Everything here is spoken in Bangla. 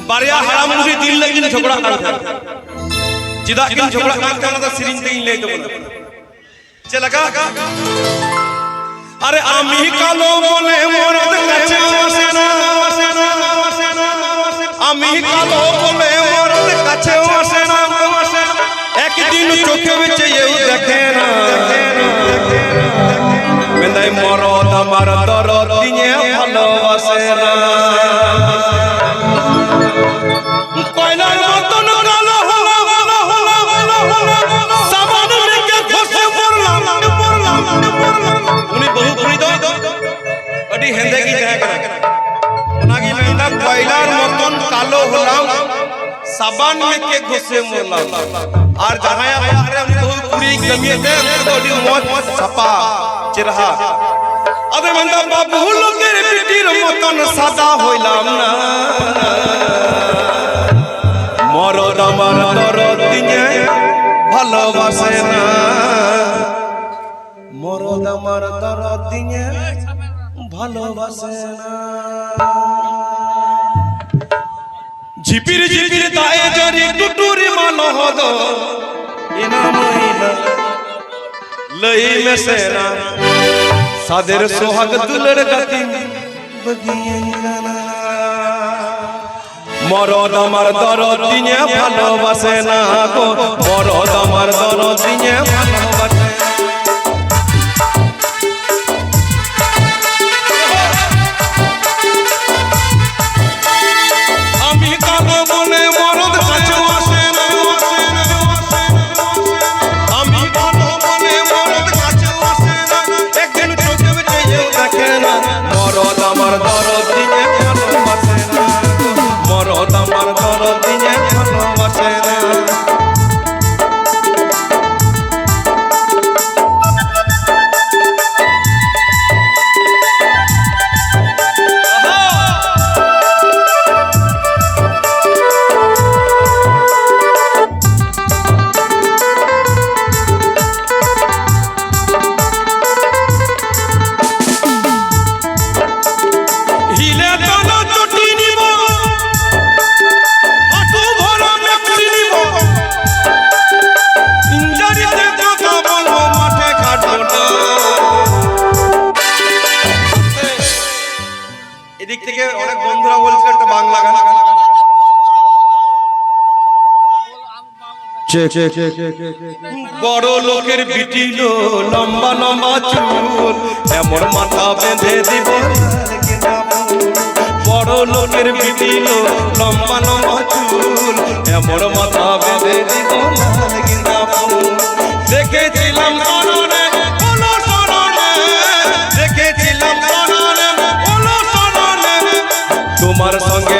बारिया हराम मुझे दिल लगी न झगड़ा करता जिदा किन झगड़ा करता ना तो सिरिंज नहीं ले तो चला का अरे आमी कालो बोले मोरद कच्चे वसेना आमी कालो बोले मोरद कच्चे वसेना एक दिन चोखे विच ये देखे ना मेंदाई मोरद আমার দরদ দিনে ভালোবাসেনা কয়লার মতন কালো হলো সাবান মেখে ঘষে পড়লাম উনি বহু পুরি দো ওটি হেন্দে কি জায়গা করে ওনাগি মেন্দা কয়লার মতন কালো হলাম সাবান মেখে ঘষে মরলাম আর জাহায়া পারে উনি বহু পুরি গমিয়েতে ওটি মত ছাপা চেহারা আবে মেন্দা বাবু লোকের পিটির মতন সাদা হইলাম না মরদ আমার দরদ দিনে ভালোবাসে না মরদ আমার দরদ দিনে ভালোবাসে না ঝিপির ঝিপির দায়ে জরি টুটুরি মালো হদ ইনা মহিলা লই মেসেনা সাদের সোহাগ দুলের গতি বগিয়ে গানা মরদ আমার দরদ দিনে ভালোবাসে না গো মরদ আমার দরদ দিনে ভালোবাসে আমি কালো বলে মরদ কাছে আসে না আমি কালো বলে মরদ কাছে আসে না একদিন চোখে চেয়ে দেখে না মরদ আমার দরদ দিনে ভালোবাসে না মরদ আমার দরদ দিনে ভালোবাসে না এদিক থেকে অনেক বন্ধুরা বলছে একটা বাংলা গান বড় লোকের বিটিল লম্বা লম্বা চুল এমন মাথা বেঁধে দিব বড় লোকের বিটিল লম্বা লম্বা চুল এমন মাথা বেঁধে দিব দেখেছিলাম মননে বলো শোনে দেখেছিলাম মননে বলো শোনে তোমার সঙ্গে